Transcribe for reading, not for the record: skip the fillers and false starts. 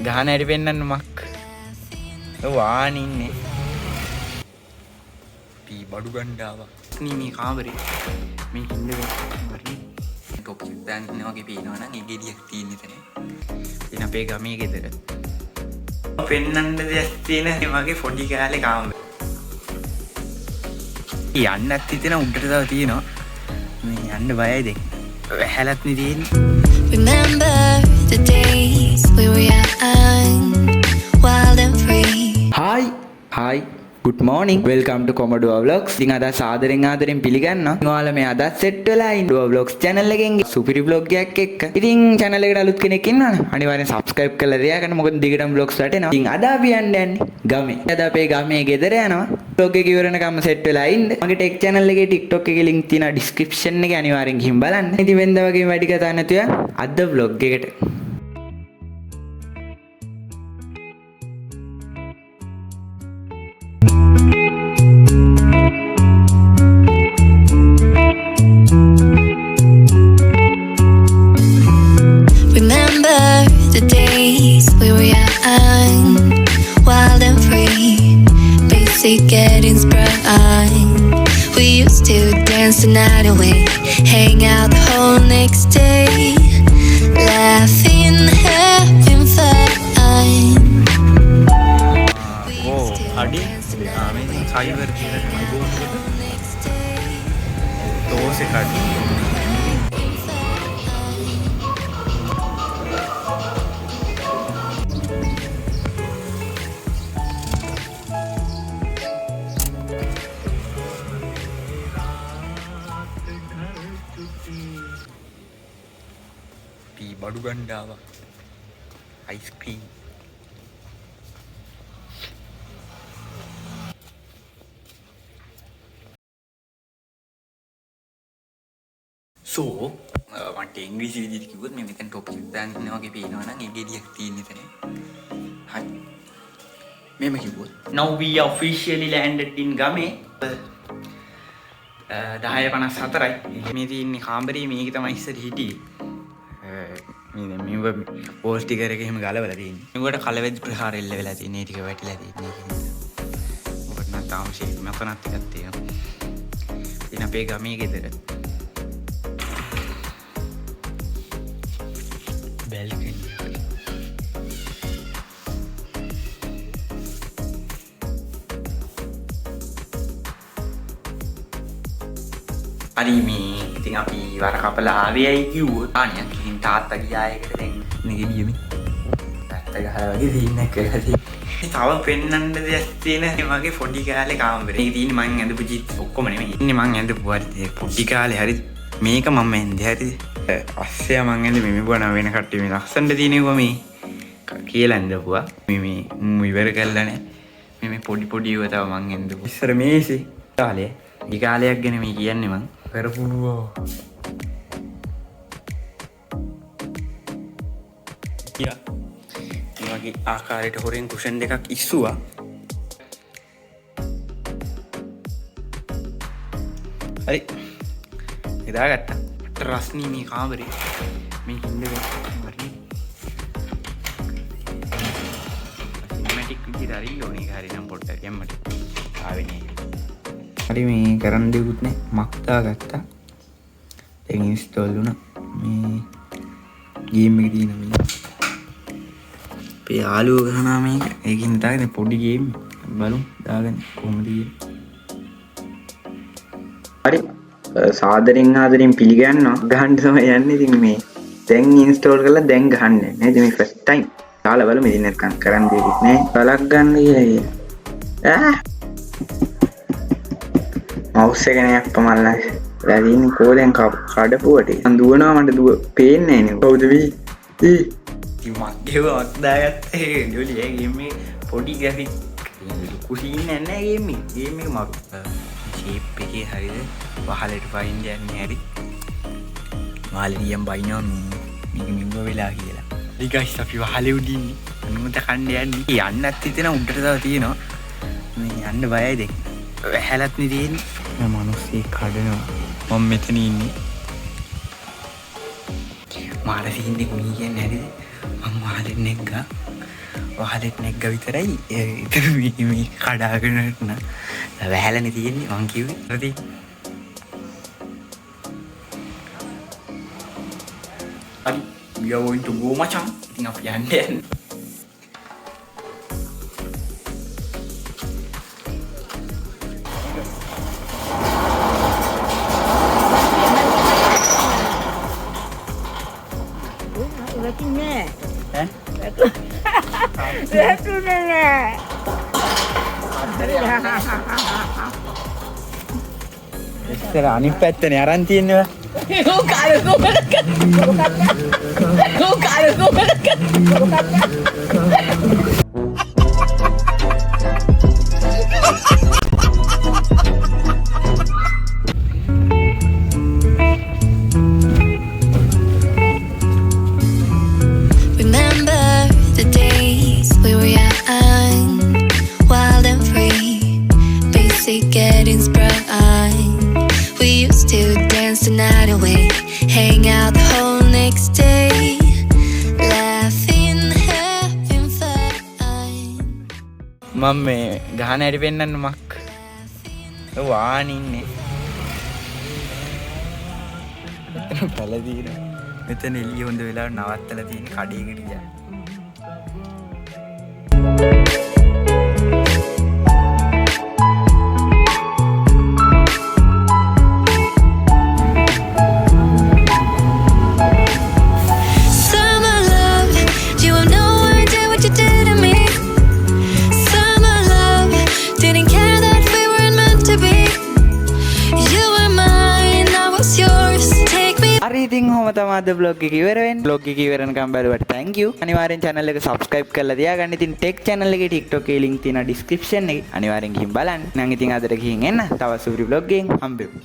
ගහන හැටි පෙන්නන්න මක්. වාහන ඉන්නේ. පී බඩු ගණ්ඩාවක්. මේ කාමරේ මේ හින්දේ වරි ටොප් එක දාන්න වගේ පේනවා නම් ඒ ගෙඩියක් තියෙන ඉතින්. ඉතින් අපේ ගමේ ගෙදර. පෙන්නන්න දෙයක් තියෙන වගේ පොඩි කාලේ කාමරේ. යන්නත් හිතෙන උඩට තව තියෙනවා. මේ යන්න බයයි දෙන්න. වැහැලත් නේ තියෙන්නේ. Remember the days we were young, wild and free. Hi. Good morning. Welcome to Commodore Vlogs. ඉතින් අද ආදරෙන් පිළිගන්නවා. ඔයාලා මේ අද සෙට් වෙලා ඉන්න Commodore Vlogs channel එකෙන් සුපිරි vlog එකක් එක්ක. ඉතින් channel එකට අලුත් කෙනෙක් ඉන්නවනේ අනිවාර්යෙන් subscribe කරලා තියාගන්න. මොකද දිගටම vlogs වැටෙනවා. ඉතින් අද අපි යන්නේ ගමේ. අද අපේ ගමේ ගෙදර යනවා. vlog එක ඉවරනකම් සෙට් වෙලා ඉන්න. මගේ tech channel එකේ TikTok එකේ link තියෙනවා description එකේ අනිවාර්යෙන් ගිහින් බලන්න. ඉතින් වෙනද වගේ වැඩි කතා නැතුව අද vlog එකට. Getting sprung. We used to dance the night away, hang out the whole next day, laughing, having fun. Oh, Adi, amazing cyber dose kadi. බඩු ගණ්ඩාවක් අයිස්ක්‍රීම් සෝ මට ඉංග්‍රීසි විදිහට කිව්වොත් මේ මෙතන ටොප් එක දාන්න වගේ පේනවා නම් ඒ ගෙඩියක් තියෙන ඉතින් හරි මෙහෙම කිව්වොත් now we officially landed in ගමේ 10:54යි මේ තියෙන කාමරේ මේක තමයි ඉස්සර හිටියේ මේ පෝස්ට් ටිකර් එක එහෙම ගලවලා තියෙන්නේ. මේකට කලවැදි ප්‍රහාර එල්ල වෙලා තියෙන. ඒ ටික වැටිලා තියෙන්නේ. මොකද නම් තාම ෂේප් මතනක් ටිකක් තියෙනවා. ඉතින් අපේ ගමේ ගෙදර බැල්කනි. හරි මේ ඉතින් අපි වර කපලා ආවේයි කිව්වොත් අනේ කින් තාත්තා ගියා එකට දැන් නේ ගියමි තාත්තා ගහලා වගේ සීන් එකක් කරලා තව පෙන්නන්න දෙයක් තියෙන වගේ පොඩි කාලේ කාමරේ මේක තියෙන්නේ මං ඇඳපු ජීත් ඔක්කොම නෙමෙයි ඉන්නේ මං ඇඳපු හරි පොඩි කාලේ හරි මේක මම ඇඳේ හරිද අස්සය මං ඇඳේ මේ බොන වෙන කට්ටිය මේ ලස්සනට තියෙනවා මේ කියලා ඇඳපුවා මේ ඉවර කළා නේ මේ පොඩි ඒවා තව මං ඇඳපු ඉස්සර මේසි කාලේ මේ කාලයක් ගැන මේ කියන්නේ මං කරපුවා යා මේ වගේ ආකාරයට හොරෙන් කුෂන් දෙකක් ඉස්සුවා හරි එදාගත්තා රස්නී මේ කාමරේ මේ හින්දේ වරි සිනමැටික් විදිහට හරි ඕනේ හරි නම් පොඩ්ඩක් යම්මට ආවේ නේ හරි මේ කරන්න දෙකුත් නේ මක්තා ගත්තා දැන් ඉන්ස්ටෝල් වුණා මේ ගේම් එක තියෙන මේ අපේ යාළුවෝ ගහනවා මේක ඒකින් දාගෙන පොඩි ගේම් බලමු දාගෙන කොහොමද හරි සාදරෙන් පිළිගන්නවා ගහන්න තමයි යන්නේ ඉතින් මේ දැන් ඉන්ස්ටෝල් කරලා දැන් ගහන්නේ නේද මේ ෆස්ට් ටයිම් දාලා බලමු ඉතින් නැත්නම් කරන්න දෙයක් නෑ බලක් ගන්න කියලා මවුස් එක නේ අප්පමල්ලා දැන් කෝලෙන් කඩපුවට මං දුවනවා මට පේන්නේ නෑනේ කවුද වී ඉතින් මගේව අත්දාගත්තේ ඩොලි ඒ ගේම් එක පොඩි ග්‍රැෆික් කුසීන් නෑ ගේම් එක මරු ෂේප් එකේ හරිද වහලට පයින් යන්නේ හරි මාළිනියම් බයිනෝ මේක මිම්ම වෙලා කියලා හරි ගයිස් අපි වහලේ උඩින්නේ අනුමත කන්න යන්නේ යන්නත් හිතෙන උඩට තව තියෙනවා මේ යන්න බයයි දෙන්න වැහැලත් නේ තියෙන්නේ මේ මිනිස්සේ කඩනවා මම මෙතන ඉන්නේ මාර සීන් එක මී කියන්නේ හරිද මම වහලෙන් නැග්ගා වහලෙත් නැග්ග විතරයි මේ කඩාගෙන න වැහැලනේ තියෙන්නේ මං කිව්වේ හරි we are going to go මචං ඉතින් අපි යන්නේ ඉස්සර අනිත් පැත්තනේ අරන් තියෙනවා Remember the days we were young, wild and free, basic getting sprung. We used to dance the night away, hang out the whole next day, laughing, having fun. මම මේ ගහන හැටි පෙන්නන්න මක් වාන ඉන්නේ මෙතන පැලදීන මෙතන එළිය හොඳ වෙලාවට නවත්තලා තියෙන කඩේකට ගියා ඉතින් කොහොම තමයි අද vlog එක ඉවර වෙන්නේ. vlog එක ඉවර වෙනකම් බලුවට thank you. අනිවාර්යෙන් channel එක subscribe කරලා තියාගන්න. ඉතින් tech channel එකේ TikTok එකේ link තියෙනවා description එකේ. අනිවාර්යෙන් ගිහින් බලන්න. නම් ඉතින් අදට ගිහින් එන්න. තව සුපිරි vlog එකකින් හම්බෙමු.